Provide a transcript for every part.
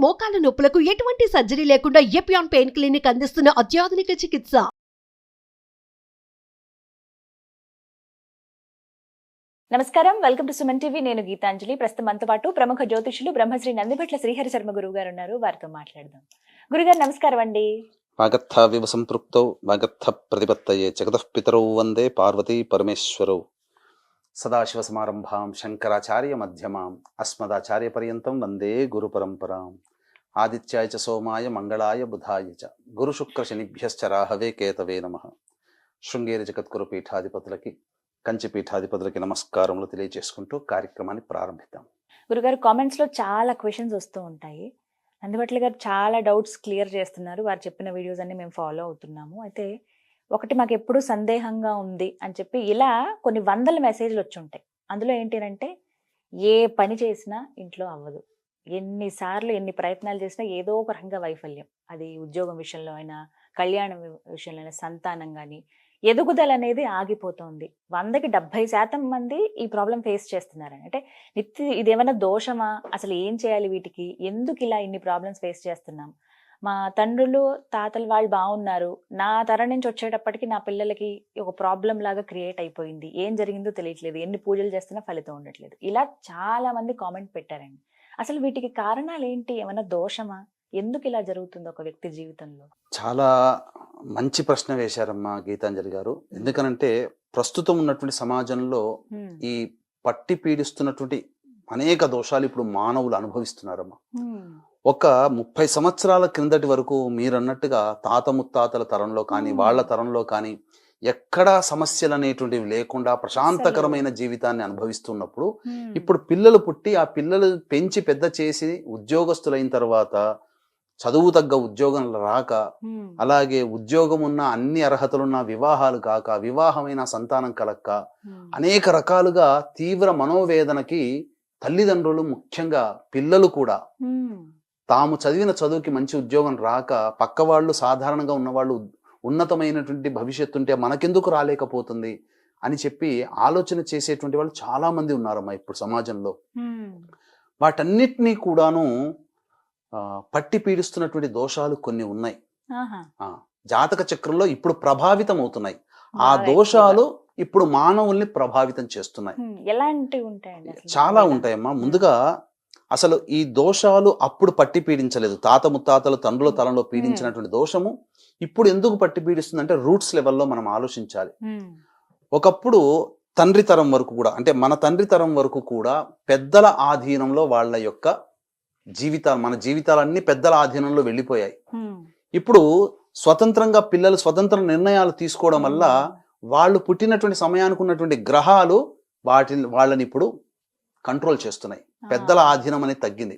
మోకాల నొప్పులకు ఎటువంటి సర్జరీ లేకుండా ఎపియాన్ పెయిన్ క్లినిక్ అందిస్తున్న అత్యాధునిక చికిత్స. నమస్కారం, వెల్కమ్ టు సుమన్ టీవీ. నేను గీతాంజలి. ప్రస్తుతం మనతో పాటు ప్రముఖ జ్యోతిషులు బ్రహ్మశ్రీ నందిభట్ల శ్రీహరి శర్మ గురువు గారు ఉన్నారు. వారితో మాట్లాడదాం. గురుగారు నమస్కారం అండి. వాగర్థావివ సంపృక్తౌ వాగర్థ ప్రతిపత్తయే జగతః పితరౌ వందే పార్వతీ పరమేశ్వరౌ. సదాశివ సమారంభాం శంకరాచార్య మధ్యమాం అస్మదాచార్య పర్యంతం వందే గురు పరంపరాం. ఆదిత్యాయ చ సోమాయ మంగళాయ బుధాయ చ గురు శుక్ర శనిభ్యశ్చ రాహవే కేతవే నమః. శృంగేరి జగద్గురు పీఠాధిపతులకి, కంచి పీఠాధిపతులకి నమస్కారములు తెలియజేసుకుంటూ కార్యక్రమాన్ని ప్రారంభిద్దాం. గురుగారు, కామెంట్స్ లో చాలా క్వశ్చన్స్ వస్తూ ఉంటాయి. నందిభట్ల గారు చాలా డౌట్స్ క్లియర్ చేస్తున్నారు. వారు చెప్పిన వీడియోస్ అన్ని మేము ఫాలో అవుతున్నాము. అయితే ఒకటి మాకు ఎప్పుడు సందేహంగా ఉంది అని చెప్పి ఇలా కొన్ని వందల మెసేజ్లు వచ్చి ఉంటాయి. అందులో ఏంటి అంటే, ఏ పని చేసినా ఇంట్లో అవ్వదు, ఎన్నిసార్లు ఎన్ని ప్రయత్నాలు చేసినా ఏదో ఒక రకంగా వైఫల్యం. అది ఉద్యోగం విషయంలో అయినా, కళ్యాణం విషయంలో అయినా, సంతానం కానీ ఎదుగుదల అనేది ఆగిపోతుంది. 100కి 70% మంది ఈ ప్రాబ్లం ఫేస్ చేస్తున్నారని. అంటే ఇదేమైనా దోషమా, అసలు ఏం చేయాలి, వీటికి ఎందుకు ఇలా ఇన్ని ప్రాబ్లమ్స్ ఫేస్ చేస్తున్నాం? మా తండ్రులు తాతలు వాళ్ళు బాగున్నారు, నా తరం నుంచి వచ్చేటప్పటికి నా పిల్లలకి ఒక ప్రాబ్లం లాగా క్రియేట్ అయిపోయింది, ఏం జరిగిందో తెలియట్లేదు, ఎన్ని పూజలు చేస్తున్నా ఫలితం ఉండట్లేదు. ఇలా చాలా మంది కామెంట్ పెట్టారండి. అసలు వీటికి కారణాలు ఏంటి? ఏమైనా దోషమా? ఎందుకు ఇలా జరుగుతుంది ఒక వ్యక్తి జీవితంలో? చాలా మంచి ప్రశ్న వేశారమ్మా గీతాంజలి గారు. ఎందుకనంటే ప్రస్తుతం ఉన్నటువంటి సమాజంలో ఈ పట్టి పీడిస్తున్నటువంటి అనేక దోషాలు ఇప్పుడు మానవులు అనుభవిస్తున్నారమ్మా. ఒక 30 సంవత్సరాల క్రిందటి వరకు మీరన్నట్టుగా తాత ముత్తాతల తరంలో కానీ వాళ్ళ తరంలో కానీ ఎక్కడా సమస్యలు అనేటువంటివి లేకుండా ప్రశాంతకరమైన జీవితాన్ని అనుభవిస్తున్నప్పుడు, ఇప్పుడు పిల్లలు పుట్టి ఆ పిల్లలు పెంచి పెద్ద చేసి ఉద్యోగస్తులైన తర్వాత చదువు తగ్గ ఉద్యోగం రాక, అలాగే ఉద్యోగం ఉన్న అన్ని అర్హతలున్న వివాహాలు కాక, వివాహమైన సంతానం కలక్క, అనేక రకాలుగా తీవ్ర మనోవేదనకి తల్లిదండ్రులు, ముఖ్యంగా పిల్లలు కూడా తాము చదివిన చదువుకి మంచి ఉద్యోగం రాక, పక్క వాళ్ళు సాధారణంగా ఉన్నవాళ్ళు ఉన్నతమైనటువంటి భవిష్యత్తు ఉంటే మనకెందుకు రాలేకపోతుంది అని చెప్పి ఆలోచన చేసేటువంటి వాళ్ళు చాలా మంది ఉన్నారమ్మా ఇప్పుడు సమాజంలో. వాటన్నిటినీ కూడాను పట్టి పీడిస్తున్నటువంటి దోషాలు కొన్ని ఉన్నాయి. జాతక చక్రంలో ఇప్పుడు ప్రభావితం అవుతున్నాయి. ఆ దోషాలు ఇప్పుడు మానవుల్ని ప్రభావితం చేస్తున్నాయి. ఎలాంటివి ఉంటాయండి? చాలా ఉంటాయమ్మా. ముందుగా అసలు ఈ దోషాలు అప్పుడు పట్టి పీడించలేదు. తాత ముత్తాతలు తండ్రుల తలంలో పీడించినటువంటి దోషము ఇప్పుడు ఎందుకు పట్టి పీడిస్తుందంటే రూట్స్ లెవెల్లో మనం ఆలోచించాలి. ఒకప్పుడు తండ్రి తరం వరకు కూడా, అంటే మన తండ్రి తరం వరకు కూడా పెద్దల ఆధీనంలో వాళ్ళ యొక్క జీవితాలు, మన జీవితాలన్నీ పెద్దల ఆధీనంలో వెళ్ళిపోయాయి. ఇప్పుడు స్వతంత్రంగా పిల్లలు స్వతంత్ర నిర్ణయాలు తీసుకోవడం వల్ల వాళ్ళు పుట్టినటువంటి సమయానికి ఉన్నటువంటి గ్రహాలు వాళ్ళని ఇప్పుడు కంట్రోల్ చేస్తున్నాయి. పెద్దల ఆధీనం అనేది తగ్గింది.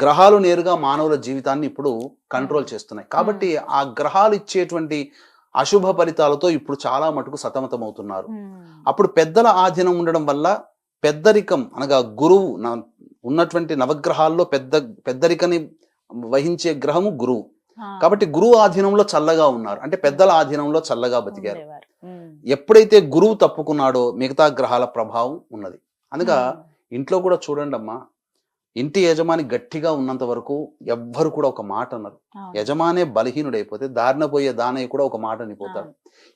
గ్రహాలు నేరుగా మానవుల జీవితాన్ని ఇప్పుడు కంట్రోల్ చేస్తున్నాయి. కాబట్టి ఆ గ్రహాలు ఇచ్చేటువంటి అశుభ ఫలితాలతో ఇప్పుడు చాలా మటుకు సతమతం అవుతున్నారు. అప్పుడు పెద్దల ఆధీనం ఉండడం వల్ల పెద్దరికం అనగా గురువు ఉన్నటువంటి నవగ్రహాల్లో పెద్దరికని వహించే గ్రహము గురువు. కాబట్టి గురువు ఆధీనంలో చల్లగా ఉన్నారు, అంటే పెద్దల ఆధీనంలో చల్లగా బతికారు. ఎప్పుడైతే గురువు తప్పుకున్నాడో మిగతా గ్రహాల ప్రభావం ఉన్నది. అందుగా ఇంట్లో కూడా చూడండి అమ్మా, ఇంటి యజమాని గట్టిగా ఉన్నంత వరకు ఎవ్వరు కూడా ఒక మాట అన్నారు. యజమానే బలహీనుడైపోతే దారిన పోయే దానయ్య కూడా ఒక మాట అనిపోతాడు.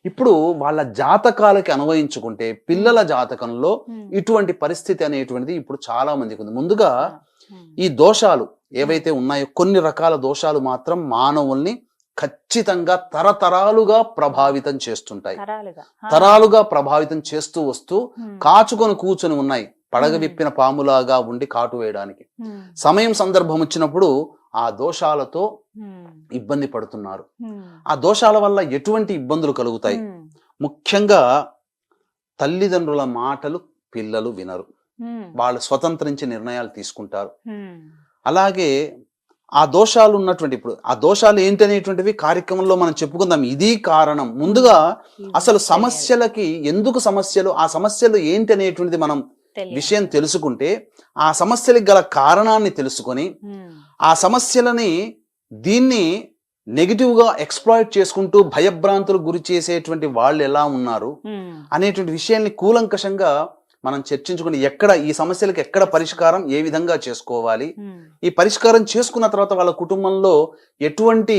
ఇప్పుడు వాళ్ళ జాతకాలకి అన్వయించుకుంటే పిల్లల జాతకంలో ఇటువంటి పరిస్థితి అనేటువంటిది ఇప్పుడు చాలా మందికి ఉంది. ముందుగా ఈ దోషాలు ఏవైతే ఉన్నాయో కొన్ని రకాల దోషాలు మాత్రం మానవుల్ని ఖచ్చితంగా తరతరాలుగా ప్రభావితం చేస్తుంటాయి. తరాలుగా ప్రభావితం చేస్తూ వస్తూ కాచుకొని కూర్చొని ఉన్నాయి, పడగ విప్పిన పాములాగా ఉండి కాటు వేయడానికి. సమయం సందర్భం వచ్చినప్పుడు ఆ దోషాలతో ఇబ్బంది పడుతున్నారు. ఆ దోషాల వల్ల ఎటువంటి ఇబ్బందులు కలుగుతాయి? ముఖ్యంగా తల్లిదండ్రుల మాటలు పిల్లలు వినరు, వాళ్ళు స్వతంత్రించి నిర్ణయాలు తీసుకుంటారు. అలాగే ఆ దోషాలు ఉన్నటువంటి, ఇప్పుడు ఆ దోషాలు ఏంటనేటువంటివి కార్యక్రమంలో మనం చెప్పుకుందాం. ఇది కారణం. ముందుగా అసలు సమస్యలకి ఎందుకు సమస్యలు, ఆ సమస్యలు ఏంటి అనేటువంటిది మనం విషయం తెలుసుకుంటే, ఆ సమస్యలకు గల కారణాన్ని తెలుసుకొని ఆ సమస్యలని దీన్ని నెగిటివ్ గా ఎక్స్ప్లాయిట్ చేసుకుంటూ భయభ్రాంతులకు గురి చేసేటువంటి వాళ్ళు ఎలా ఉన్నారు అనేటువంటి విషయాన్ని కూలంకషంగా మనం చర్చించుకుని ఎక్కడ ఈ సమస్యలకు ఎక్కడ పరిష్కారం ఏ విధంగా చేసుకోవాలి, ఈ పరిష్కారం చేసుకున్న తర్వాత వాళ్ళ కుటుంబంలో ఎటువంటి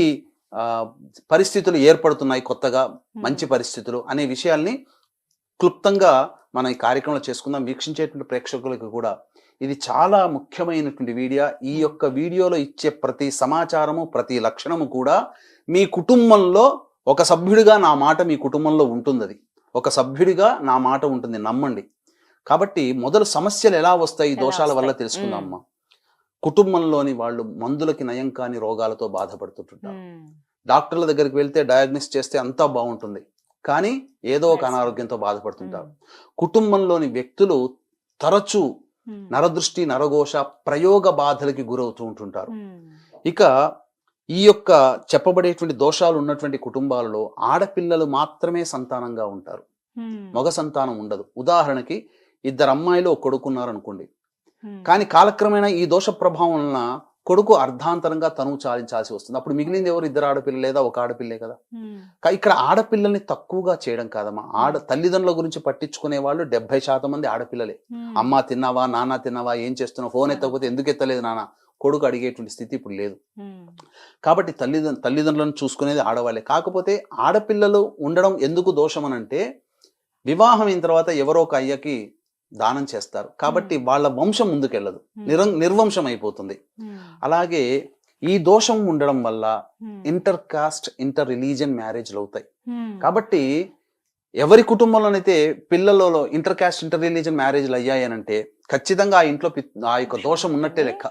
పరిస్థితులు ఏర్పడుతున్నాయి, కొత్తగా మంచి పరిస్థితులు అనే విషయాల్ని క్లుప్తంగా మనం ఈ కార్యక్రమంలో చేసుకుందాం. వీక్షించేటువంటి ప్రేక్షకులకు కూడా ఇది చాలా ముఖ్యమైనటువంటి వీడియో. ఈ యొక్క వీడియోలో ఇచ్చే ప్రతి సమాచారము, ప్రతి లక్షణము కూడా మీ కుటుంబంలో ఒక సభ్యుడిగా నా మాట మీ కుటుంబంలో ఉంటుంది. అది ఒక సభ్యుడిగా నా మాట ఉంటుంది, నమ్మండి. కాబట్టి మొదలు సమస్యలు ఎలా వస్తాయి ఈ దోషాల వల్ల తెలుసుకుందాం అమ్మా. కుటుంబంలోని వాళ్ళు మందులకి నయం కాని రోగాలతో బాధపడుతుంటారు. డాక్టర్ల దగ్గరికి వెళ్తే డయాగ్నోస్ చేస్తే అంతా బాగుంటుంది, కానీ ఏదో ఒక అనారోగ్యంతో బాధపడుతుంటారు. కుటుంబంలోని వ్యక్తులు తరచూ నరదృష్టి, నరఘోష, ప్రయోగ బాధలకి గురవుతూ ఉంటుంటారు. ఇక ఈ యొక్క చెప్పబడేటువంటి దోషాలు ఉన్నటువంటి కుటుంబాలలో ఆడపిల్లలు మాత్రమే సంతానంగా ఉంటారు, మగ సంతానం ఉండదు. ఉదాహరణకి 2 అమ్మాయిలు ఒక కొడుకున్నారు అనుకోండి, కానీ కాలక్రమేణా ఈ దోష ప్రభావం వలన కొడుకు అర్ధాంతరంగా తనువు చాలించాల్సి వస్తుంది. అప్పుడు మిగిలింది ఎవరు? 2 ఆడపిల్లలు లేదా ఒక ఆడపిల్లే కదా. ఇక్కడ ఆడపిల్లల్ని తక్కువగా చేయడం కాదమ్మా. తల్లిదండ్రుల గురించి పట్టించుకునే వాళ్ళు 70% మంది ఆడపిల్లలే. అమ్మ తిన్నావా, నాన్న తిన్నావా, ఏం చేస్తున్నావు, ఫోన్ ఎత్తకపోతే ఎందుకు ఎత్తలేదు నాన్న, కొడుకు అడిగేటువంటి స్థితి ఇప్పుడు లేదు. కాబట్టి తల్లిదండ్రులను చూసుకునేది ఆడవాళ్ళే. కాకపోతే ఆడపిల్లలు ఉండడం ఎందుకు దోషం అనంటే, వివాహం అయిన తర్వాత ఎవరో ఒక అయ్యకి దానం చేస్తారు, కాబట్టి వాళ్ళ వంశం ముందుకెళ్ళదు, నిర్వంశం అయిపోతుంది. అలాగే ఈ దోషం ఉండడం వల్ల ఇంటర్ కాస్ట్, ఇంటర్ రిలీజియన్ మ్యారేజ్లు అవుతాయి. కాబట్టి ఎవరి కుటుంబంలోనైతే పిల్లలలో ఇంటర్ కాస్ట్, ఇంటర్ రిలీజియన్ మ్యారేజ్లు అయ్యాయి అనంటే ఖచ్చితంగా ఆ ఇంట్లో ఆ యొక్క దోషం ఉన్నట్టే లెక్క.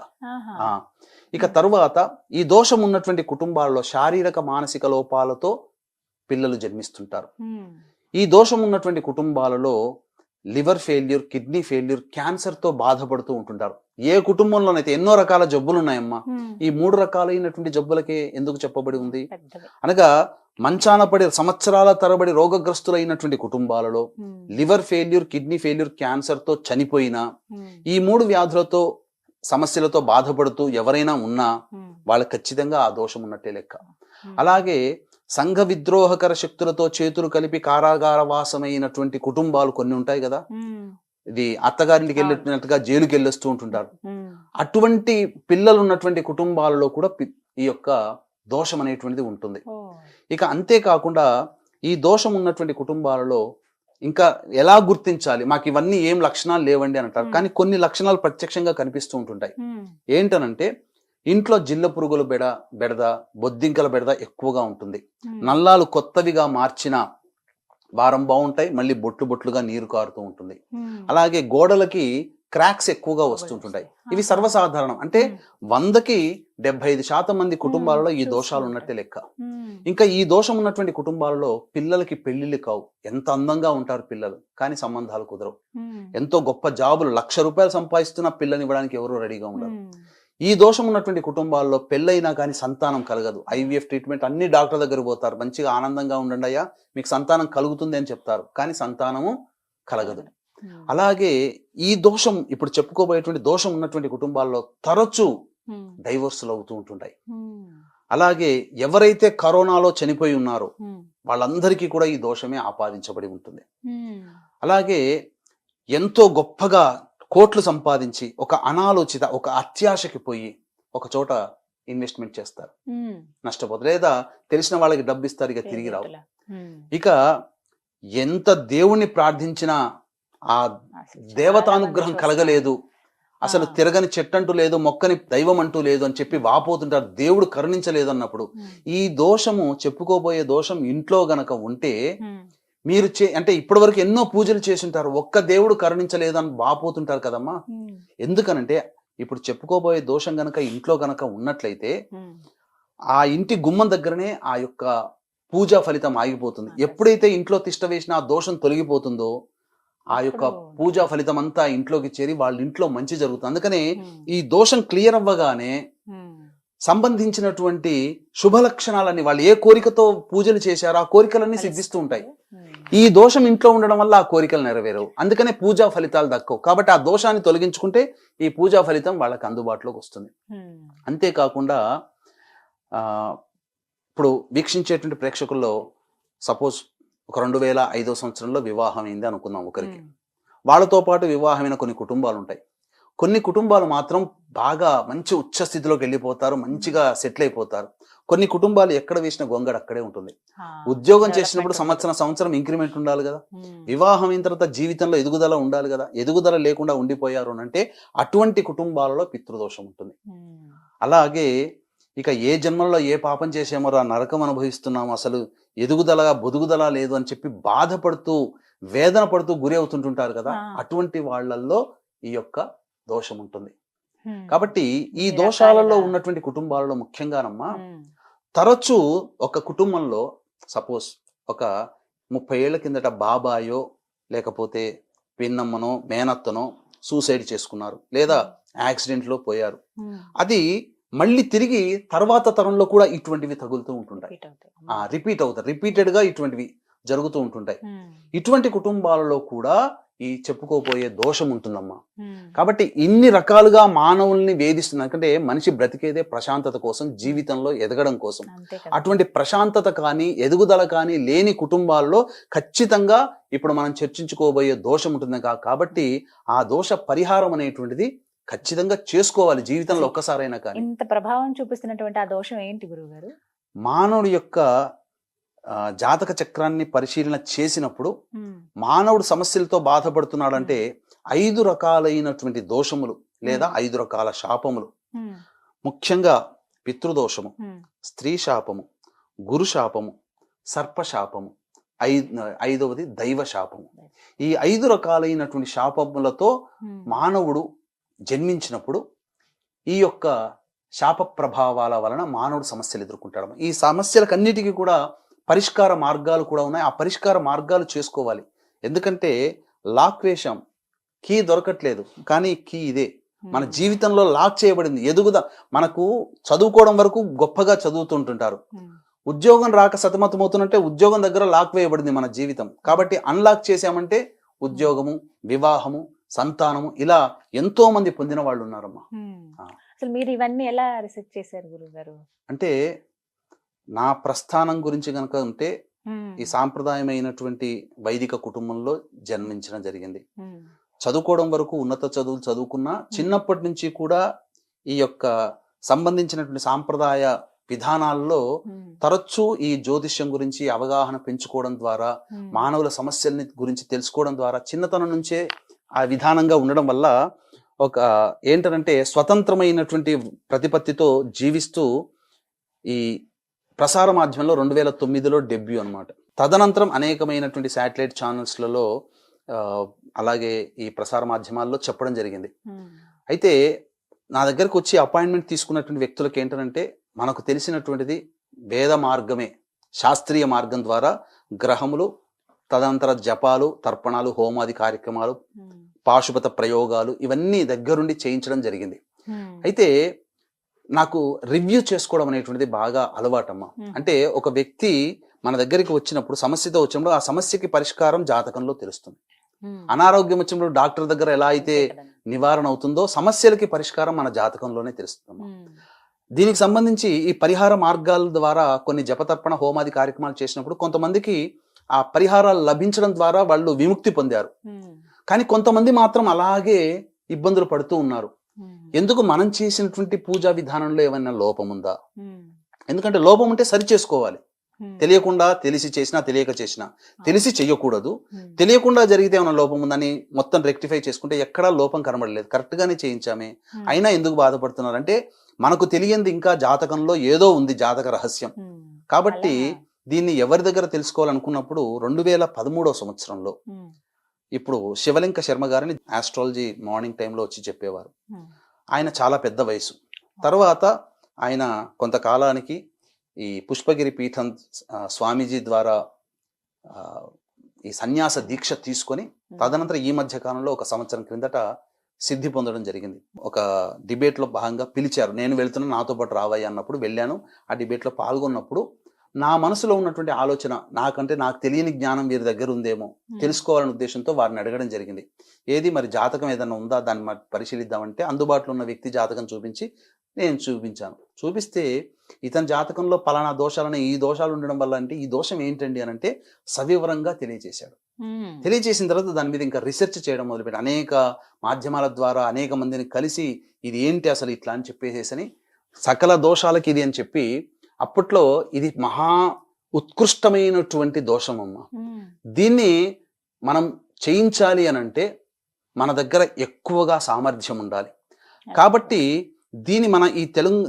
ఇక తరువాత ఈ దోషం ఉన్నటువంటి కుటుంబాల్లో శారీరక, మానసిక లోపాలతో పిల్లలు జన్మిస్తుంటారు. ఈ దోషం ఉన్నటువంటి కుటుంబాలలో లివర్ ఫెయిల్యూర్, కిడ్నీ ఫెయిల్యూర్, క్యాన్సర్తో బాధపడుతూ ఉంటుంటారు. ఏ కుటుంబంలోనైతే ఎన్నో రకాల జబ్బులు ఉన్నాయమ్మా, ఈ 3 రకాలైనటువంటి జబ్బులకే ఎందుకు చెప్పబడి ఉంది అనగా, మంచాన పడి సంవత్సరాల తరబడి రోగగ్రస్తులైనటువంటి కుటుంబాలలో లివర్ ఫెయిల్యూర్, కిడ్నీ ఫెయిల్యూర్, క్యాన్సర్తో చనిపోయినా, ఈ 3 వ్యాధులతో సమస్యలతో బాధపడుతూ ఎవరైనా ఉన్నా వాళ్ళకి ఖచ్చితంగా ఆ దోషం ఉన్నట్టే లెక్క. అలాగే సంఘ విద్రోహకర శక్తులతో చేతులు కలిపి కారాగార వాసమైనటువంటి కుటుంబాలు కొన్ని ఉంటాయి కదా. ఇది అత్తగారింటికి వెళ్ళినట్టుగా జైలుకి వెళ్ళొస్తూ ఉంటుంటారు. అటువంటి పిల్లలు ఉన్నటువంటి కుటుంబాలలో కూడా ఈ యొక్క దోషం అనేటువంటిది ఉంటుంది. ఇక అంతేకాకుండా ఈ దోషం ఉన్నటువంటి కుటుంబాలలో ఇంకా ఎలా గుర్తించాలి, మాకు ఇవన్నీ ఏం లక్షణాలు లేవండి అని అంటారు, కానీ కొన్ని లక్షణాలు ప్రత్యక్షంగా కనిపిస్తూ ఉంటుంటాయి. ఏంటనంటే, ఇంట్లో జిల్ల పురుగుల బెడద, బొద్దింకల బెడద ఎక్కువగా ఉంటుంది. నల్లాలు కొత్తవిగా మార్చిన వారం బాగుంటాయి, మళ్ళీ బొట్లుగా నీరు కారుతూ ఉంటుంది. అలాగే గోడలకి క్రాక్స్ ఎక్కువగా వస్తుంటుంటాయి. ఇవి సర్వసాధారణం. అంటే 100కి 75% మంది కుటుంబాలలో ఈ దోషాలు ఉన్నట్టే లెక్క. ఇంకా ఈ దోషం ఉన్నటువంటి కుటుంబాలలో పిల్లలకి పెళ్లిళ్ళు కావు. ఎంత అందంగా ఉంటారు పిల్లలు, కానీ సంబంధాలు కుదరవు. ఎంతో గొప్ప జాబులు, ₹1,00,000 సంపాదిస్తున్న పిల్లని ఇవ్వడానికి ఎవరు రెడీగా ఉండరు. ఈ దోషం ఉన్నటువంటి కుటుంబాల్లో పెళ్ళైనా కానీ సంతానం కలగదు. IVF ట్రీట్మెంట్, అన్ని డాక్టర్ దగ్గర పోతారు, మంచిగా ఆనందంగా ఉండండి అయ్యా మీకు సంతానం కలుగుతుంది అని చెప్తారు, కానీ సంతానము కలగదు. అలాగే ఈ దోషం, ఇప్పుడు చెప్పుకోబోయేటువంటి దోషం ఉన్నటువంటి కుటుంబాల్లో తరచూ డైవోర్సులు అవుతూ ఉంటుంటాయి. అలాగే ఎవరైతే కరోనాలో చనిపోయి ఉన్నారో వాళ్ళందరికీ కూడా ఈ దోషమే ఆపాదించబడి ఉంటుంది. అలాగే ఎంతో గొప్పగా కోట్లు సంపాదించి ఒక అనాలోచిత, ఒక అత్యాశకి పోయి ఒక చోట ఇన్వెస్ట్మెంట్ చేస్తారు, నష్టపోతారు. లేదా తెలిసిన వాళ్ళకి డబ్బు ఇస్తారు, ఇక తిరిగి రావు. ఇక ఎంత దేవుణ్ణి ప్రార్థించినా ఆ దేవతానుగ్రహం కలగలేదు, అసలు తిరగని చెట్టంటూ లేదు, మొక్కని దైవం అంటూ లేదు అని చెప్పి వాపోతుంటారు, దేవుడు కరుణించలేదు అన్నప్పుడు. ఈ దోషము, చెప్పుకోబోయే దోషం ఇంట్లో గనక ఉంటే మీరు అంటే ఇప్పటి వరకు ఎన్నో పూజలు చేసింటారు, ఒక్క దేవుడు కరుణించలేదు అని వాపోతుంటారు కదమ్మా. ఎందుకనంటే ఇప్పుడు చెప్పుకోబోయే దోషం గనక ఇంట్లో గనక ఉన్నట్లయితే ఆ ఇంటి గుమ్మం దగ్గరనే ఆ యొక్క పూజా ఫలితం ఆగిపోతుంది. ఎప్పుడైతే ఇంట్లో తిష్ట వేసిన ఆ దోషం తొలగిపోతుందో ఆ యొక్క పూజా ఫలితం అంతా ఇంట్లోకి చేరి వాళ్ళ ఇంట్లో మంచి జరుగుతుంది. అందుకనే ఈ దోషం క్లియర్ అవ్వగానే సంబంధించినటువంటి శుభ లక్షణాలన్నీ, వాళ్ళు ఏ కోరికతో పూజలు చేశారో ఆ కోరికలన్నీ సిద్ధిస్తూ ఉంటాయి. ఈ దోషం ఇంట్లో ఉండడం వల్ల ఆ కోరికలు నెరవేరవు, అందుకనే పూజా ఫలితాలు దక్కవు. కాబట్టి ఆ దోషాన్ని తొలగించుకుంటే ఈ పూజా ఫలితం వాళ్ళకి అందుబాటులోకి వస్తుంది. అంతేకాకుండా ఇప్పుడు వీక్షించేటువంటి ప్రేక్షకుల్లో సపోజ్ ఒక 2005 సంవత్సరంలో వివాహం అయింది అనుకుందాం ఒకరికి. వాళ్ళతో పాటు వివాహమైన కొన్ని కుటుంబాలు ఉంటాయి. కొన్ని కుటుంబాలు మాత్రం బాగా మంచి ఉచ్చ స్థితిలోకి వెళ్ళిపోతారు, మంచిగా సెటిల్ అయిపోతారు. కొన్ని కుటుంబాలు ఎక్కడ వేసిన గొంగడ అక్కడే ఉంటుంది. ఉద్యోగం చేసినప్పుడు సంవత్సరం ఇంక్రిమెంట్ ఉండాలి కదా, వివాహం అయిన తర్వాత జీవితంలో ఎదుగుదల ఉండాలి కదా, ఎదుగుదల లేకుండా ఉండిపోయారు అని అంటే అటువంటి కుటుంబాలలో పితృదోషం ఉంటుంది. అలాగే ఇక ఏ జన్మల్లో ఏ పాపం చేసామో ఆ నరకం అనుభవిస్తున్నాము, అసలు ఎదుగుదల బొదుగుదల లేదు అని చెప్పి బాధపడుతూ వేదన పడుతూ గురి అవుతుంటుంటారు కదా, అటువంటి వాళ్ళల్లో ఈ యొక్క దోషం ఉంటుంది. కాబట్టి ఈ దోషాలలో ఉన్నటువంటి కుటుంబాలలో ముఖ్యంగానమ్మా తరచూ ఒక కుటుంబంలో సపోజ్ ఒక 30 ఏళ్ల కిందట బాబాయో లేకపోతే పిన్నమ్మనో మేనత్తనో సూసైడ్ చేసుకున్నారు, లేదా యాక్సిడెంట్లో పోయారు. అది మళ్ళీ తిరిగి తర్వాత తరంలో కూడా ఇటువంటివి తగులుతూ ఉంటుంటాయి, రిపీటెడ్ గా ఇటువంటివి జరుగుతూ ఉంటుంటాయి. ఇటువంటి కుటుంబాలలో కూడా ఈ చెప్పుకోపోయే దోషం ఉంటుందమ్మా. కాబట్టి ఇన్ని రకాలుగా మానవుల్ని వేధిస్తుంది. ఎందుకంటే మనిషి బ్రతికేదే ప్రశాంతత కోసం, జీవితంలో ఎదగడం కోసం. అటువంటి ప్రశాంతత కానీ ఎదుగుదల కానీ లేని కుటుంబాల్లో ఖచ్చితంగా ఇప్పుడు మనం చర్చించుకోబోయే దోషం ఉంటుంది. కాబట్టి ఆ దోష పరిహారం అనేటువంటిది ఖచ్చితంగా చేసుకోవాలి జీవితంలో ఒక్కసారైనా. కానీ ఇంత ప్రభావం చూపిస్తున్నటువంటి ఆ దోషం ఏంటి గురువుగారు? మానవుడి యొక్క జాతక చక్రాన్ని పరిశీలన చేసినప్పుడు మానవుడు సమస్యలతో బాధపడుతున్నాడంటే 5 రకాలైనటువంటి దోషములు లేదా 5 రకాల శాపములు. ముఖ్యంగా పితృదోషము, స్త్రీ శాపము, గురు శాపము, సర్పశాపము, 5వది దైవ శాపము. ఈ 5 రకాలైనటువంటి శాపములతో మానవుడు జన్మించినప్పుడు ఈ యొక్క శాప ప్రభావాల వలన మానవుడు సమస్యలు ఎదుర్కొంటాడు. ఈ సమస్యలకన్నిటికీ కూడా పరిష్కార మార్గాలు కూడా ఉన్నాయి. ఆ పరిష్కార మార్గాలు చేసుకోవాలి. ఎందుకంటే లాక్ వేషం, కీ దొరకట్లేదు, కానీ కీ ఇదే. మన జీవితంలో లాక్ చేయబడింది. మనకు చదువుకోవడం వరకు గొప్పగా చదువుతుంటుంటారు, ఉద్యోగం రాక సతమతమవుతున్నట్టే ఉద్యోగం దగ్గర లాక్ వేయబడింది మన జీవితం. కాబట్టి అన్లాక్ చేసామంటే ఉద్యోగము, వివాహము, సంతానము, ఇలా ఎంతో మంది పొందిన వాళ్ళు ఉన్నారమ్మా. అసలు మీరు ఇవన్నీ ఎలా రీసెర్చ్ చేశారు గురుగారు? అంటే నా ప్రస్థానం గురించి కనుక ఉంటే ఈ సాంప్రదాయమైనటువంటి వైదిక కుటుంబంలో జన్మించడం జరిగింది. చదువుకోవడం వరకు ఉన్నత చదువులు చదువుకున్నా చిన్నప్పటి నుంచి కూడా ఈ యొక్క సంబంధించినటువంటి సాంప్రదాయ విధానాల్లో తరచూ ఈ జ్యోతిష్యం గురించి అవగాహన పెంచుకోవడం ద్వారా, మానవుల సమస్యల్ని గురించి తెలుసుకోవడం ద్వారా చిన్నతనం నుంచే ఆ విధానంగా ఉండడం వల్ల ఒక ఏంటంటే స్వతంత్రమైనటువంటి ప్రతిపత్తితో జీవిస్తూ ఈ ప్రసార మాధ్యమంలో 2009లో డెబ్యూ అనమాట. తదనంతరం అనేకమైనటువంటి శాటిలైట్ ఛానల్స్లలో అలాగే ఈ ప్రసార మాధ్యమాల్లో చెప్పడం జరిగింది. అయితే నా దగ్గరకు వచ్చి అపాయింట్మెంట్ తీసుకున్నటువంటి వ్యక్తులకు ఏంటంటే మనకు తెలిసినటువంటిది వేద మార్గమే, శాస్త్రీయ మార్గం ద్వారా గ్రహములు, తదనంతర జపాలు, తర్పణాలు, హోమాది కార్యక్రమాలు, పాశుపత ప్రయోగాలు ఇవన్నీ దగ్గరుండి చేయించడం జరిగింది. అయితే నాకు రివ్యూ చేసుకోవడం అనేటువంటిది బాగా అలవాటమ్మా. అంటే ఒక వ్యక్తి మన దగ్గరికి వచ్చినప్పుడు, సమస్యతో వచ్చినప్పుడు ఆ సమస్యకి పరిష్కారం జాతకంలో తెలుస్తుంది. అనారోగ్యం వచ్చినప్పుడు డాక్టర్ దగ్గర ఎలా అయితే నివారణ అవుతుందో సమస్యలకి పరిష్కారం మన జాతకంలోనే తెలుస్తుందమ్మా. దీనికి సంబంధించి ఈ పరిహార మార్గాల ద్వారా కొన్ని జపతర్పణ హోమాది కార్యక్రమాలు చేసినప్పుడు కొంతమందికి ఆ పరిహారాలు లభించడం ద్వారా వాళ్ళు విముక్తి పొందారు. కానీ కొంతమంది మాత్రం అలాగే ఇబ్బందులు పడుతూ ఉన్నారు. ఎందుకు? మనం చేసినటువంటి పూజా విధానంలో ఏమైనా లోపం ఉందా? ఎందుకంటే లోపం ఉంటే సరి చేసుకోవాలి. తెలియకుండా తెలిసి చేసినా తెలియక చేసినా, తెలిసి చెయ్యకూడదు. తెలియకుండా జరిగితే ఏమైనా లోపం ఉందని మొత్తం రెక్టిఫై చేసుకుంటే ఎక్కడా లోపం కనబడలేదు, కరెక్ట్ గానే చేయించామే, అయినా ఎందుకు బాధపడుతున్నారు అంటే మనకు తెలియంది ఇంకా జాతకంలో ఏదో ఉంది, జాతక రహస్యం. కాబట్టి దీన్ని ఎవరి దగ్గర తెలుసుకోవాలనుకున్నప్పుడు 2013వ సంవత్సరంలో ఇప్పుడు శివలింక శర్మ గారిని ఆస్ట్రాలజీ మార్నింగ్ టైంలో వచ్చి చెప్పేవారు. ఆయన చాలా పెద్ద వయసు. తర్వాత ఆయన కొంతకాలానికి ఈ పుష్పగిరి పీఠం స్వామీజీ ద్వారా ఈ సన్యాస దీక్ష తీసుకొని తదనంతరం ఈ మధ్య కాలంలో 1 సంవత్సరం క్రిందట సిద్ధి పొందడం జరిగింది. ఒక డిబేట్లో భాగంగా పిలిచారు, నేను వెళ్తున్నా నాతో పాటు రావయ్య అన్నప్పుడు వెళ్ళాను. ఆ డిబేట్లో పాల్గొన్నప్పుడు నా మనసులో ఉన్నటువంటి ఆలోచన నాకు తెలియని జ్ఞానం వీరి దగ్గర ఉందేమో తెలుసుకోవాలనే ఉద్దేశంతో వారిని అడగడం జరిగింది. ఏది మరి జాతకం ఏదైనా ఉందా, దాన్ని మరి పరిశీలిద్దామంటే అందుబాటులో ఉన్న వ్యక్తి జాతకం చూపించి నేను చూపించాను. చూపిస్తే ఇతని జాతకంలో పలానా దోషాలని, ఈ దోషాలు ఉండడం వల్ల అంటే ఈ దోషం ఏంటండి అని అంటే సవివరంగా తెలియజేశాడు. తెలియజేసిన తర్వాత దాని మీద ఇంకా రీసెర్చ్ చేయడం మొదలుపెట్టి అనేక మాధ్యమాల ద్వారా అనేక మందిని కలిసి ఇది ఏంటి అసలు ఇట్లా అని చెప్పేసేసని సకల దోషాలకి ఇది అని చెప్పి, అప్పట్లో ఇది మహా ఉత్కృష్టమైనటువంటి దోషం అమ్మ. దీన్ని మనం చేయించాలి అని అంటే మన దగ్గర ఎక్కువగా సామర్థ్యం ఉండాలి. కాబట్టి దీన్ని మన ఈ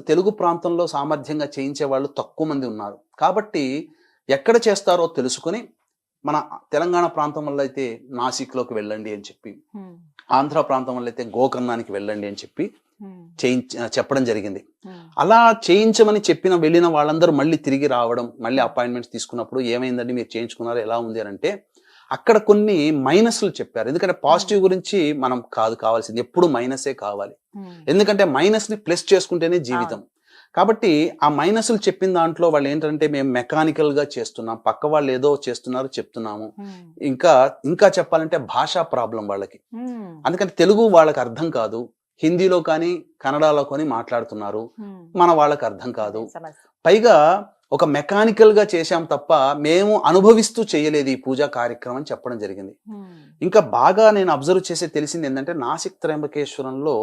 తెలుగు ప్రాంతంలో సామర్థ్యంగా చేయించే వాళ్ళు తక్కువ మంది ఉన్నారు. కాబట్టి ఎక్కడ చేస్తారో తెలుసుకుని మన తెలంగాణ ప్రాంతం వల్ల అయితే నాసిక్లోకి వెళ్ళండి అని చెప్పి, ఆంధ్ర ప్రాంతం వల్ల అయితే గోకర్ణానికి వెళ్ళండి అని చెప్పి చెప్పడం జరిగింది. అలా చేయించమని వెళ్ళిన వాళ్ళందరూ మళ్ళీ తిరిగి రావడం, మళ్ళీ అపాయింట్మెంట్స్ తీసుకున్నప్పుడు ఏమైందండి మీరు చేయించుకున్నారు ఎలా ఉంది అని అంటే అక్కడ కొన్ని మైనస్లు చెప్పారు. ఎందుకంటే పాజిటివ్ గురించి మనం కావాల్సింది ఎప్పుడు మైనసే కావాలి. ఎందుకంటే మైనస్ ని ప్లస్ చేసుకుంటేనే జీవితం. కాబట్టి ఆ మైనస్లు చెప్పిన దాంట్లో వాళ్ళు మేము మెకానికల్ గా చేస్తున్నాం, పక్క వాళ్ళు ఏదో చేస్తున్నారు చెప్తున్నాము. ఇంకా చెప్పాలంటే భాషా ప్రాబ్లం వాళ్ళకి. అందుకని తెలుగు వాళ్ళకి అర్థం కాదు, హిందీలో కానీ కన్నడలో కానీ మాట్లాడుతున్నారు, మన వాళ్ళకి అర్థం కాదు. పైగా ఒక మెకానికల్ గా చేశాం తప్ప మేము అనుభవిస్తూ చేయలేదు ఈ పూజా కార్యక్రమం అని చెప్పడం జరిగింది. ఇంకా బాగా నేను అబ్జర్వ్ చేసి తెలిసింది ఏంటంటే నాసిక్ త్రయంబకేశ్వరంలో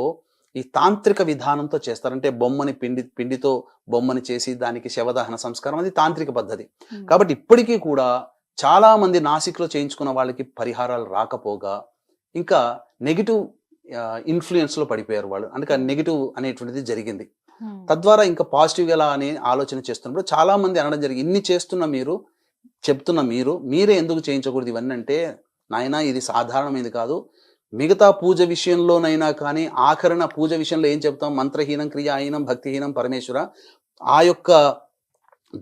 ఈ తాంత్రిక విధానంతో చేస్తారంటే బొమ్మని పిండితో బొమ్మని చేసి దానికి శవదహన సంస్కారం, అది తాంత్రిక పద్ధతి. కాబట్టి ఇప్పటికీ కూడా చాలా మంది నాసిక్లో చేయించుకున్న వాళ్ళకి పరిహారాలు రాకపోగా ఇంకా నెగిటివ్ ఇన్ఫ్లుయెన్స్ లో పడిపోయారు వాళ్ళు. అందుకని నెగిటివ్ అనేటువంటిది జరిగింది. తద్వారా ఇంకా పాజిటివ్ ఎలా అని ఆలోచన చేస్తున్నప్పుడు చాలా మంది అనడం జరిగింది, ఇన్ని చెప్తున్న మీరే ఎందుకు చేయించకూడదు ఇవన్నీ అంటే, నాయనా ఇది సాధారణమైనది కాదు, మిగతా పూజ విషయంలోనైనా కానీ ఆఖరణ పూజ విషయంలో ఏం చెప్తాం, మంత్రహీనం క్రియాహీనం భక్తిహీనం పరమేశ్వర, ఆ యొక్క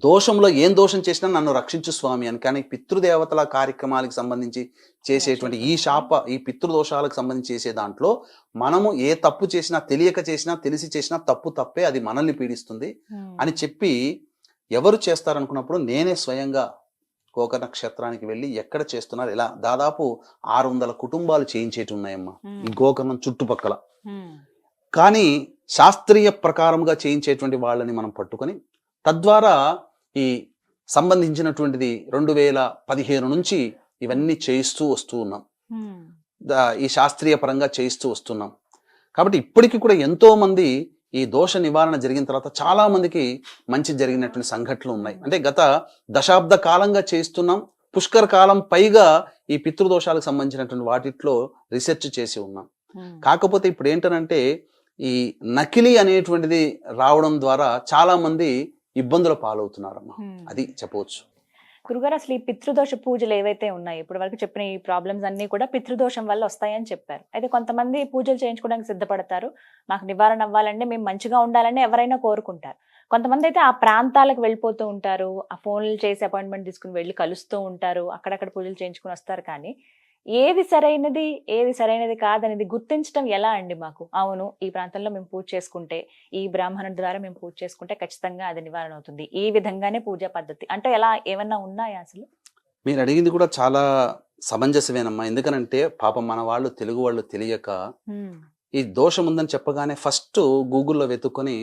దోషంలో ఏం దోషం చేసినా నన్ను రక్షించు స్వామి అని. కానీ పితృదేవతల కార్యక్రమాలకు సంబంధించి చేసేటువంటి ఈ పితృదోషాలకు సంబంధించి చేసే దాంట్లో మనము ఏ తప్పు చేసినా, తెలియక చేసినా తెలిసి చేసినా తప్పే, అది మనల్ని పీడిస్తుంది అని చెప్పి ఎవరు చేస్తారనుకున్నప్పుడు నేనే స్వయంగా గోకర్ణ క్షేత్రానికి వెళ్ళి ఎక్కడ చేస్తున్నారు ఇలా దాదాపు 600 కుటుంబాలు చేయించేటి ఉన్నాయమ్మా ఈ గోకర్ణం చుట్టుపక్కల. కానీ శాస్త్రీయ ప్రకారంగా చేయించేటువంటి వాళ్ళని మనం పట్టుకొని తద్వారా ఈ సంబంధించినటువంటిది 2015 నుంచి ఇవన్నీ చేయిస్తూ వస్తూ ఉన్నాం, ఈ శాస్త్రీయ పరంగా చేయిస్తూ వస్తున్నాం. కాబట్టి ఇప్పటికీ కూడా ఎంతో మంది ఈ దోష నివారణ జరిగిన తర్వాత చాలా మందికి మంచి జరిగినటువంటి సంఘటనలు ఉన్నాయి. అంటే గత దశాబ్ద కాలంగా చేస్తున్నాం, పుష్కర కాలం పైగా ఈ పితృదోషాలకు సంబంధించినటువంటి వాటిలో రీసెర్చ్ చేసి ఉన్నాం. కాకపోతే ఇప్పుడు ఏంటనంటే ఈ నకిలీ అనేటువంటిది రావడం ద్వారా చాలా మంది ఇబ్బందుల పాలవుతున్నారమ్మా, అది చెప్పవచ్చు. గురుగారు, అసలు ఈ పితృదోష పూజలు ఏవైతే ఉన్నాయి ఇప్పటి వరకు చెప్పిన ఈ ప్రాబ్లమ్స్ అన్ని కూడా పితృదోషం వల్ల వస్తాయని చెప్పారు. అయితే కొంతమంది పూజలు చేయించుకోవడానికి సిద్ధపడతారు, మాకు నివారణ అవ్వాలంటే మేము మంచిగా ఉండాలని ఎవరైనా కోరుకుంటారు. కొంతమంది అయితే ఆ ప్రాంతాలకు వెళ్ళిపోతూ ఉంటారు, ఆ ఫోన్లు చేసి అపాయింట్మెంట్ తీసుకుని వెళ్ళి కలుస్తూ ఉంటారు, అక్కడక్కడ పూజలు చేయించుకుని వస్తారు. కానీ ఏది సరైనది కాదనేది గుర్తించడం ఎలా అండి మాకు? అవును, ఈ ప్రాంతంలో మేము పూజ చేసుకుంటే, ఈ బ్రాహ్మణుడి ద్వారా మేము పూజ చేసుకుంటే ఖచ్చితంగా అది నివారణ అవుతుంది, ఈ విధంగానే పూజా పద్ధతి అంటే ఎలా ఏమన్నా ఉన్నాయా? అసలు మీరు అడిగింది కూడా చాలా సమంజసమేనమ్మా. ఎందుకనంటే పాపం మన వాళ్ళు తెలుగు వాళ్ళు తెలియక ఈ దోషం ఉందని చెప్పగానే ఫస్ట్ గూగుల్లో వెతుక్కొని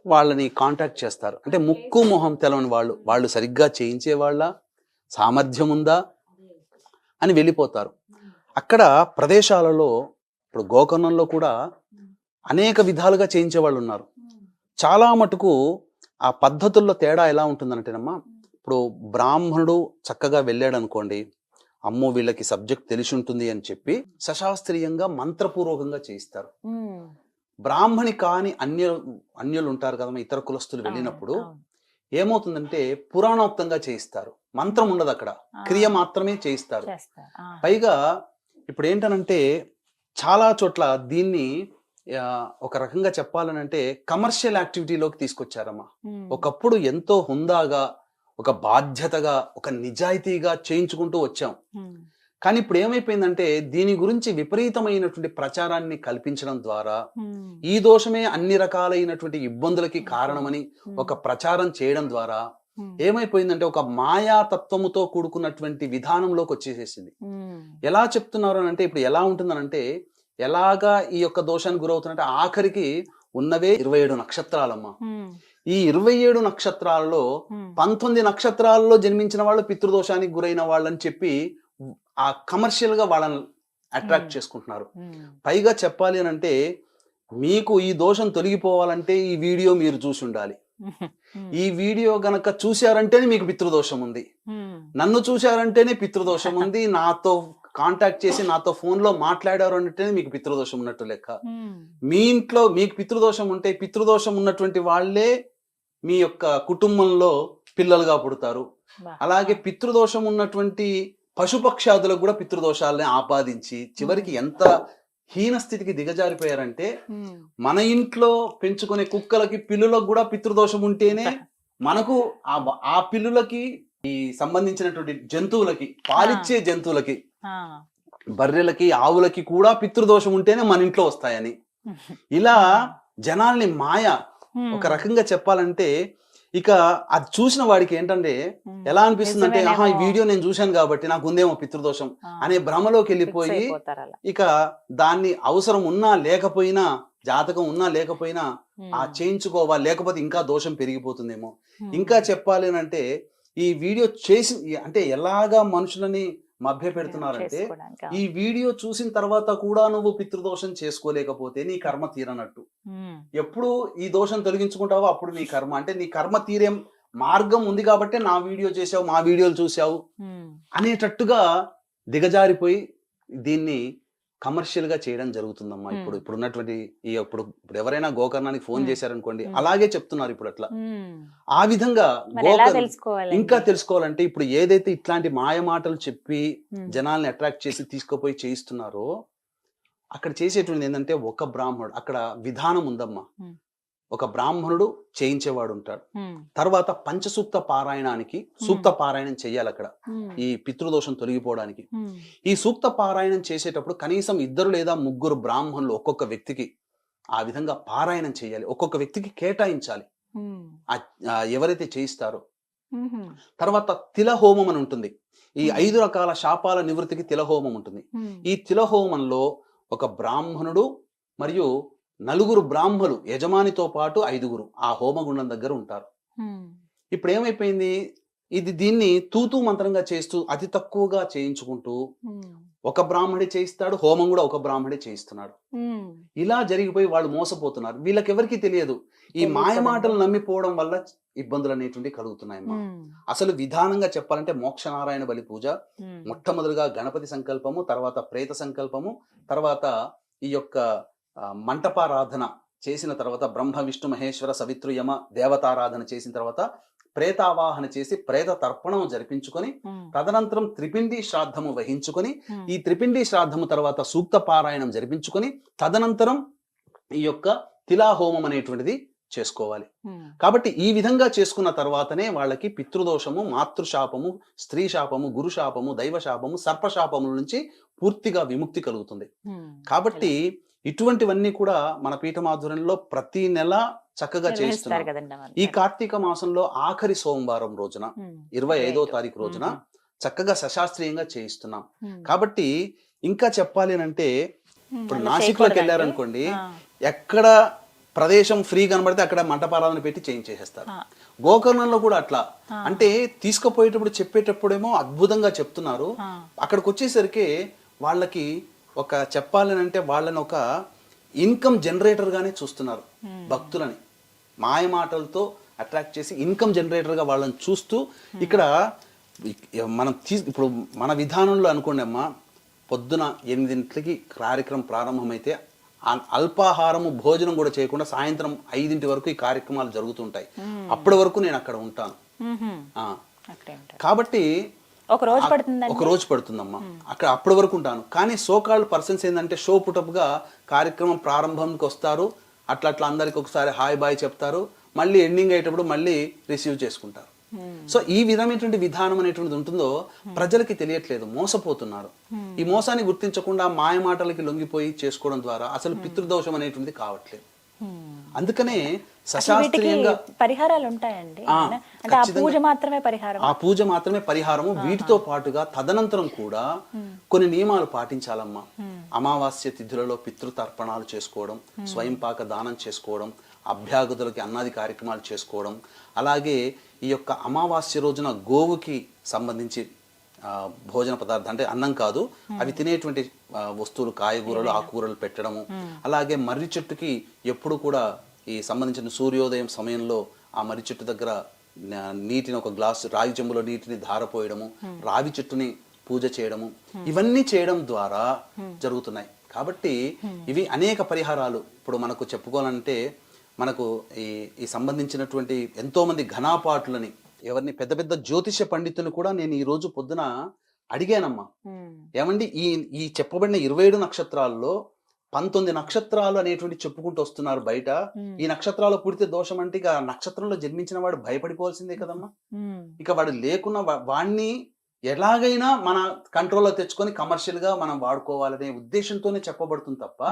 వాళ్ళని కాంటాక్ట్ చేస్తారు. అంటే ముక్కు మొహం తెలవని వాళ్ళు సరిగ్గా చేయించే వాళ్ళ సామర్థ్యం ఉందా అని వెళ్ళిపోతారు. అక్కడ ప్రదేశాలలో ఇప్పుడు గోకర్ణంలో కూడా అనేక విధాలుగా చేయించే వాళ్ళు ఉన్నారు. చాలా మటుకు ఆ పద్ధతుల్లో తేడా ఎలా ఉంటుందంటేనమ్మా, ఇప్పుడు బ్రాహ్మణుడు చక్కగా వెళ్ళాడు అనుకోండి, అమ్మో వీళ్ళకి సబ్జెక్ట్ తెలిసి ఉంటుంది అని చెప్పి సశాస్త్రీయంగా మంత్రపూర్వకంగా చేయిస్తారు. బ్రాహ్మణి కాని అన్యులు ఉంటారు కదమ్మా, ఇతర కులస్తులు వెళ్ళినప్పుడు ఏమవుతుందంటే పురాణోక్తంగా చేయిస్తారు, మంత్రం ఉండదు అక్కడ, క్రియ మాత్రమే చేయిస్తారు. పైగా ఇప్పుడు ఏంటనంటే చాలా చోట్ల దీన్ని ఒక రకంగా చెప్పాలనంటే కమర్షియల్ యాక్టివిటీలోకి తీసుకొచ్చారమ్మా. ఒకప్పుడు ఎంతో హుందాగా, ఒక బాధ్యతగా, ఒక నిజాయితీగా చేయించుకుంటూ వచ్చాం. కానీ ఇప్పుడు ఏమైపోయిందంటే దీని గురించి విపరీతమైనటువంటి ప్రచారాన్ని కల్పించడం ద్వారా ఈ దోషమే అన్ని రకాలైనటువంటి ఇబ్బందులకి కారణమని ఒక ప్రచారం చేయడం ద్వారా ఏమైపోయిందంటే ఒక మాయా తత్వముతో కూడుకున్నటువంటి విధానంలోకి వచ్చేసేసింది. ఎలా చెప్తున్నారు అని అంటే ఇప్పుడు ఎలా ఉంటుందనంటే ఎలాగా ఈ యొక్క దోషానికి గురవుతున్నట్టే ఆఖరికి ఉన్నవే 27 నక్షత్రాలమ్మా. ఈ 27 నక్షత్రాలలో 19 నక్షత్రాలలో జన్మించిన వాళ్ళు పితృదోషానికి గురైన వాళ్ళని చెప్పి ఆ కమర్షియల్ గా వాళ్ళని అట్రాక్ట్ చేసుకుంటున్నారు. పైగా చెప్పాలి అని అంటే మీకు ఈ దోషం తొలగిపోవాలంటే ఈ వీడియో మీరు చూసి ఉండాలి. ఈ వీడియో గనక చూశారంటేనే మీకు పితృదోషం ఉంది, నన్ను చూశారంటేనే పితృదోషం ఉంది, నాతో కాంటాక్ట్ చేసి నాతో ఫోన్ లో మాట్లాడారు అంటేనే మీకు పితృదోషం ఉన్నట్టు లెక్క. మీ ఇంట్లో మీకు పితృదోషం ఉంటే పితృదోషం ఉన్నటువంటి వాళ్ళే మీ యొక్క కుటుంబంలో పిల్లలుగా పుడతారు. అలాగే పితృదోషం ఉన్నటువంటి పశుపక్షాదులకు కూడా పితృదోషాలని ఆపాదించి చివరికి ఎంత హీన స్థితికి దిగజారిపోయారంటే మన ఇంట్లో పెంచుకునే కుక్కలకి పిల్లులకు కూడా పితృదోషం ఉంటేనే మనకు ఆ పిల్లులకి ఈ సంబంధించినటువంటి జంతువులకి పాలిచ్చే జంతువులకి బర్రెలకి ఆవులకి కూడా పితృదోషం ఉంటేనే మన ఇంట్లో వస్తాయని ఇలా జనాల్ని మాయ ఒక రకంగా చెప్పాలంటే ఇక అది చూసిన వాడికి ఏంటంటే ఎలా అనిపిస్తుంది అంటే ఆహా ఈ వీడియో నేను చూశాను కాబట్టి నాకు ఉందేమో పితృదోషం అనే భ్రమలోకి వెళ్ళిపోయి ఇక దాన్ని అవసరం ఉన్నా లేకపోయినా జాతకం ఉన్నా లేకపోయినా ఆ చేయించుకోవాలి, లేకపోతే ఇంకా దోషం పెరిగిపోతుందేమో. ఇంకా చెప్పాలి అంటే ఈ వీడియో చేసి అంటే ఎలాగా మనుషులని మభ్య పెడుతున్నారంటే ఈ వీడియో చూసిన తర్వాత కూడా నువ్వు పితృదోషం చేసుకోలేకపోతే నీ కర్మ తీరనట్టు. ఎప్పుడు ఈ దోషం తొలగించుకుంటావో అప్పుడు నీ కర్మ అంటే నీ కర్మ తీరే మార్గం ఉంది కాబట్టి నా వీడియో చేసావు, మా వీడియోలు చూసావు అనేటట్టుగా దిగజారిపోయి దీన్ని కమర్షియల్ గా చేయడం జరుగుతుందమ్మా. ఇప్పుడు ఉన్నటువంటి ఇప్పుడు ఎవరైనా గోకర్ణానికి ఫోన్ చేశారనుకోండి అలాగే చెప్తున్నారు ఇప్పుడు అట్లా. ఆ విధంగా ఇంకా తెలుసుకోవాలంటే ఇప్పుడు ఏదైతే ఇట్లాంటి మాయ మాటలు చెప్పి జనాల్ని అట్రాక్ట్ చేసి తీసుకుపోయి చేయిస్తున్నారో అక్కడ చేసేటువంటి ఏంటంటే ఒక బ్రాహ్మణుడు అక్కడ విధానం ఉందమ్మా. ఒక బ్రాహ్మణుడు చేయించేవాడు ఉంటాడు. తర్వాత పంచసూక్త పారాయణానికి సూక్త పారాయణం చెయ్యాలి అక్కడ ఈ పితృదోషం తొలగిపోవడానికి. ఈ సూక్త పారాయణం చేసేటప్పుడు కనీసం 2 లేదా 3 బ్రాహ్మణులు ఒక్కొక్క వ్యక్తికి ఆ విధంగా పారాయణం చేయాలి, ఒక్కొక్క వ్యక్తికి కేటాయించాలి ఎవరైతే చేయిస్తారో. తర్వాత తిలహోమం అని ఉంటుంది. ఈ 5 రకాల శాపాల నివృత్తికి తిలహోమం ఉంటుంది. ఈ తిలహోమంలో ఒక బ్రాహ్మణుడు మరియు 4 బ్రాహ్మలు యజమానితో పాటు 5 ఆ హోమగుండం దగ్గర ఉంటారు. ఇప్పుడు ఏమైపోయింది దీన్ని తూతూ మంత్రంగా చేస్తూ అతి తక్కువగా చేయించుకుంటూ ఒక బ్రాహ్మడే చేయిస్తాడు, హోమం కూడా ఒక బ్రాహ్మడే చేయిస్తున్నాడు. ఇలా జరిగిపోయి వాళ్ళు మోసపోతున్నారు. వీళ్ళకెవరికి తెలియదు ఈ మాయ మాటలు నమ్మిపోవడం వల్ల ఇబ్బందులు అనేటువంటి కలుగుతున్నాయమ్మా. అసలు విధానంగా చెప్పాలంటే మోక్షనారాయణ బలి పూజ, మొట్టమొదటిగా గణపతి సంకల్పము, తర్వాత ప్రేత సంకల్పము, తర్వాత ఈ యొక్క మంటపారాధన చేసిన తర్వాత బ్రహ్మ విష్ణు మహేశ్వర సవితృ యమ దేవతారాధన చేసిన తర్వాత ప్రేతావాహన చేసి ప్రేత తర్పణం జరిపించుకొని తదనంతరం త్రిపిండి శ్రాద్ధము వహించుకొని ఈ త్రిపిండి శ్రాద్ధము తర్వాత సూక్త పారాయణం జరిపించుకొని తదనంతరం ఈ యొక్క తిలాహోమం అనేటువంటిది చేసుకోవాలి. కాబట్టి ఈ విధంగా చేసుకున్న తర్వాతనే వాళ్ళకి పితృదోషము, మాతృశాపము, స్త్రీ శాపము, గురు శాపము, దైవ శాపము, సర్పశాపముల నుంచి పూర్తిగా విముక్తి కలుగుతుంది. కాబట్టి ఇటువంటివన్నీ కూడా మన పీఠమాధుర్యంలో ప్రతి నెల చక్కగా చేస్తున్నారు. ఈ కార్తీక మాసంలో ఆఖరి సోమవారం రోజున 25వ తారీఖు రోజున చక్కగా సశాస్త్రీయంగా చేయిస్తున్నాం. కాబట్టి ఇంకా చెప్పాలి అంటే ఇప్పుడు నాసిక్లోకి వెళ్ళారనుకోండి, ఎక్కడ ప్రదేశం ఫ్రీ కనబడితే అక్కడ మంటపారాధన పెట్టి చేయించేసేస్తారు. గోకర్ణంలో కూడా అట్లా. అంటే తీసుకుపోయేటప్పుడు చెప్పేటప్పుడేమో అద్భుతంగా చెప్తున్నారు, అక్కడికి వచ్చేసరికి వాళ్ళకి ఒక చెప్పాలని అంటే వాళ్ళని ఒక ఇన్కమ్ జనరేటర్ గానే చూస్తున్నారు. భక్తులని మాయ మాటలతో అట్రాక్ట్ చేసి ఇన్కమ్ జనరేటర్ గా వాళ్ళని చూస్తూ ఇక్కడ మనం ఇప్పుడు మన విధానంలో అనుకోండి అమ్మా, పొద్దున 8 కార్యక్రమం ప్రారంభమైతే అల్పాహారము భోజనం కూడా చేయకుండా సాయంత్రం 5 వరకు ఈ కార్యక్రమాలు జరుగుతుంటాయి. అప్పటి వరకు నేను అక్కడ ఉంటాను. కాబట్టి ఒక రోజు పడుతుందమ్మా అక్కడ అప్పటి వరకు ఉంటాను. కానీ సోకాల్డ్ పర్సన్స్ ఏంటంటే షో పుటప్ గా కార్యక్రమం ప్రారంభంకి వస్తారు, అట్లా అందరికి ఒకసారి హాయ్ బాయ్ చెప్తారు, మళ్ళీ ఎండింగ్ అయ్యేటప్పుడు మళ్ళీ రిసీవ్ చేసుకుంటారు. సో ఈ విధమైనటువంటి విధానం అనేటువంటిది ఉంటుందో ప్రజలకి తెలియట్లేదు, మోసపోతున్నారు. ఈ మోసాన్ని గుర్తించకుండా మాయ మాటలకి లొంగిపోయి చేసుకోవడం ద్వారా అసలు పితృదోషం అనేటువంటిది కావట్లేదు. అందుకనే అసలు వీటికి సశాస్త్రీయంగా పరిహారాలు ఉంటాయండి ఆ, ఏమైనా? అంటే ఆ ఖచ్చితంగా. పూజ మాత్రమే పరిహారం. ఆ పూజ మాత్రమే పరిహారము. వీటితో పాటుగా తదనంతరం కూడా కొన్ని నియమాలు పాటించాలమ్మా. అమావాస్య తిథులలో పితృతర్పణాలు చేసుకోవడం, స్వయంపాక దానం చేసుకోవడం, అభ్యాగతులకి అన్నాది కార్యక్రమాలు చేసుకోవడం, అలాగే ఈ యొక్క అమావాస్య రోజున గోవుకి సంబంధించి భోజన పదార్థం అంటే అన్నం కాదు, అవి తినేటువంటి వస్తువులు, కాయగూరలు, ఆకుకూరలు పెట్టడము. అలాగే మర్రి చెట్టుకి ఎప్పుడు కూడా ఈ సంబంధించిన సూర్యోదయం సమయంలో ఆ మర్రి చెట్టు దగ్గర నీటిని ఒక గ్లాసు రాగి చెంబులో నీటిని ధారపోయడము, రావి చెట్టుని పూజ చేయడము, ఇవన్నీ చేయడం ద్వారా జరుగుతున్నాయి. కాబట్టి ఇవి అనేక పరిహారాలు. ఇప్పుడు మనకు చెప్పుకోవాలంటే మనకు ఈ సంబంధించినటువంటి ఎంతో మంది ఘనాపాటులని, ఎవరిని పెద్ద పెద్ద జ్యోతిష పండితులు కూడా నేను ఈ రోజు పొద్దున అడిగానమ్మా, ఏమండి ఈ చెప్పబడిన 27 నక్షత్రాల్లో 19 నక్షత్రాలు అనేటువంటి చెప్పుకుంటూ వస్తున్నారు బయట. ఈ నక్షత్రాలు పుడితే దోషం అంటే ఇక ఆ నక్షత్రంలో జన్మించిన వాడు భయపడిపోవాల్సిందే కదమ్మా. ఇక వాడు లేకున్నా వాడిని ఎలాగైనా మన కంట్రోల్లో తెచ్చుకొని కమర్షియల్ గా మనం వాడుకోవాలనే ఉద్దేశంతోనే చెప్పబడుతుంది తప్ప,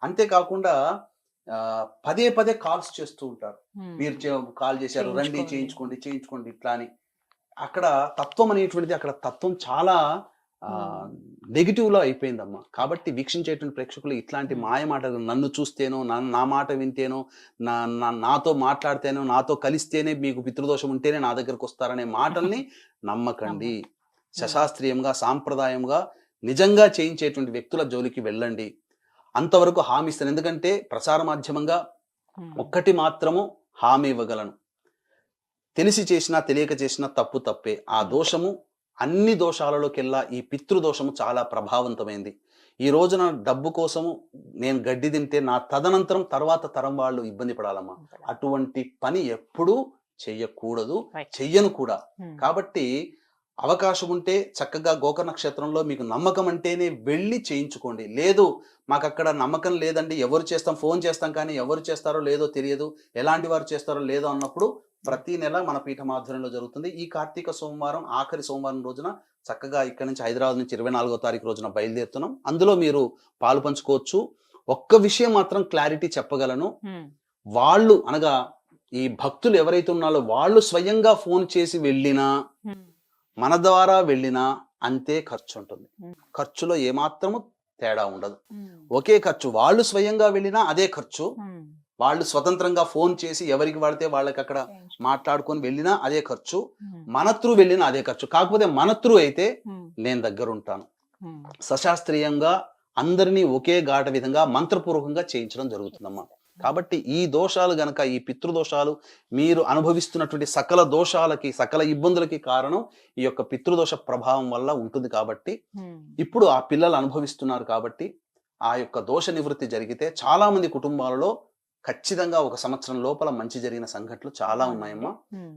అంతేకాకుండా పదే పదే కాల్స్ చేస్తూ ఉంటారు. మీరు కాల్ చేశారు, రండి చేయించుకోండి ఇట్లా అని. అక్కడ తత్వం అనేటువంటిది, అక్కడ తత్వం చాలా నెగిటివ్ లో అయిపోయిందమ్మా. కాబట్టి వీక్షించేటువంటి ప్రేక్షకులు ఇట్లాంటి మాయ మాటలు, నన్ను చూస్తేనో నా మాట వింటేనో నాతో మాట్లాడితేనో నాతో కలిస్తేనే మీకు పితృదోషం ఉంటేనే నా దగ్గరకు వస్తారనే మాటల్ని నమ్మకండి. సశాస్త్రీయంగా సాంప్రదాయంగా నిజంగా చేయించేటువంటి వ్యక్తుల జోలికి వెళ్ళండి. అంతవరకు హామీ ఇస్తాను. ఎందుకంటే ప్రసార మాధ్యమంగా ఒక్కటి మాత్రము హామీ ఇవ్వగలను, తెలిసి చేసినా తెలియక చేసినా తప్పు తప్పే. ఆ దోషము అన్ని దోషాలలోకెల్లా ఈ పితృదోషము చాలా ప్రభావవంతమైంది. ఈ రోజున డబ్బు కోసము నేను గడ్డి తింటే నా తదనంతరం తర్వాత తరం వాళ్ళు ఇబ్బంది పడాలమ్మా. అటువంటి పని ఎప్పుడూ చెయ్యకూడదు, చెయ్యను కూడా. కాబట్టి అవకాశం ఉంటే చక్కగా గోకర్ణ నక్షత్రంలో మీకు నమ్మకం అంటేనే వెళ్ళి చేయించుకోండి. లేదు మాకు అక్కడ నమ్మకం లేదండి, ఎవరు చేస్తాం, ఫోన్ చేస్తాం కానీ ఎవరు చేస్తారో లేదో తెలియదు, ఎలాంటి వారు చేస్తారో లేదో అన్నప్పుడు ప్రతి నెల మన పీఠం ఆధ్వర్యంలో జరుగుతుంది. ఈ కార్తీక సోమవారం ఆఖరి సోమవారం రోజున చక్కగా ఇక్కడ నుంచి హైదరాబాద్ నుంచి 24వ తారీఖు రోజున బయలుదేరుతున్నాం. అందులో మీరు పాలు పంచుకోవచ్చు. ఒక్క విషయం మాత్రం క్లారిటీ చెప్పగలను, వాళ్ళు అనగా ఈ భక్తులు ఎవరైతే ఉన్నారో వాళ్ళు స్వయంగా ఫోన్ చేసి వెళ్ళినా మన ద్వారా వెళ్ళినా అంతే ఖర్చు ఉంటుంది. ఖర్చులో ఏమాత్రము తేడా ఉండదు, ఒకే ఖర్చు. వాళ్ళు స్వయంగా వెళ్ళినా అదే ఖర్చు, వాళ్ళు స్వతంత్రంగా ఫోన్ చేసి ఎవరికి వాడితే వాళ్ళకి అక్కడ మాట్లాడుకొని వెళ్ళినా అదే ఖర్చు, మన త్రూ వెళ్ళినా అదే ఖర్చు. కాకపోతే మన త్రూ అయితే నేను దగ్గర ఉంటాను. సశాస్త్రీయంగా అందరినీ ఒకే ఘాట విధంగా మంత్రపూర్వకంగా చేయించడం జరుగుతుందమ్మా. కాబట్టి ఈ దోషాలు గనక, ఈ పితృదోషాలు మీరు అనుభవిస్తున్నటువంటి సకల దోషాలకి, సకల ఇబ్బందులకి కారణం ఈ యొక్క పితృదోష ప్రభావం వల్ల ఉంటుంది. కాబట్టి ఇప్పుడు ఆ పిల్లలు అనుభవిస్తున్నారు. కాబట్టి ఆ యొక్క దోష నివృత్తి జరిగితే చాలా మంది కుటుంబాలలో ఖచ్చితంగా 1 సంవత్సరం లోపల మంచి జరిగిన సంఘటనలు చాలా ఉన్నాయమ్మా.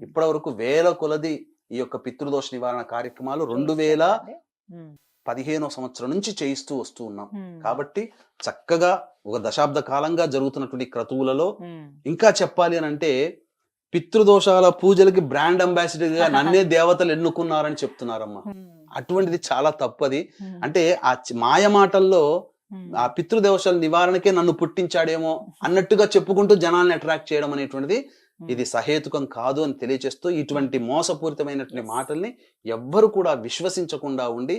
ఇప్పటి వరకు వేల కొలది ఈ యొక్క పితృదోష నివారణ కార్యక్రమాలు 2015వ సంవత్సరం నుంచి చేయిస్తూ వస్తూ ఉన్నాం. కాబట్టి చక్కగా 1 దశాబ్ద కాలంగా జరుగుతున్నటువంటి క్రతువులలో ఇంకా చెప్పాలి అని అంటే పితృదోషాల పూజలకి బ్రాండ్ అంబాసిడర్ గా నన్నే దేవతలు ఎన్నుకున్నారని చెప్తున్నారమ్మా. అటువంటిది చాలా తప్పది. అంటే ఆ మాయ మాటల్లో ఆ పితృదోషాల నివారణకే నన్ను పుట్టించాడేమో అన్నట్టుగా చెప్పుకుంటూ జనాల్ని అట్రాక్ట్ చేయడం అనేటువంటిది ఇది సహేతుకం కాదు అని తెలియజేస్తూ, ఇటువంటి మోసపూరితమైనటువంటి మాటల్ని ఎవ్వరు కూడా విశ్వసించకుండా ఉండి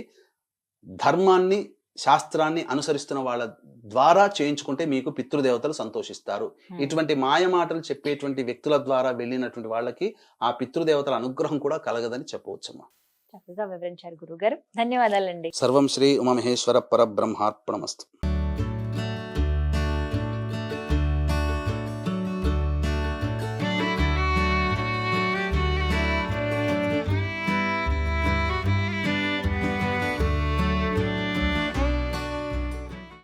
ధర్మాన్ని, శాస్త్రాన్ని అనుసరిస్తున్న వాళ్ళ ద్వారా చేయించుకుంటే మీకు పితృదేవతలు సంతోషిస్తారు. ఇటువంటి మాయ మాటలు చెప్పేటువంటి వ్యక్తుల ద్వారా వెళ్ళినటువంటి వాళ్ళకి ఆ పితృదేవతల అనుగ్రహం కూడా కలగదని చెప్పవచ్చమ్మా. చక్కగా వివరించారు గురుగారు, ధన్యవాదాలండి. సర్వం శ్రీ ఉమామహేశ్వర పరబ్రహ్మార్పణమస్తు.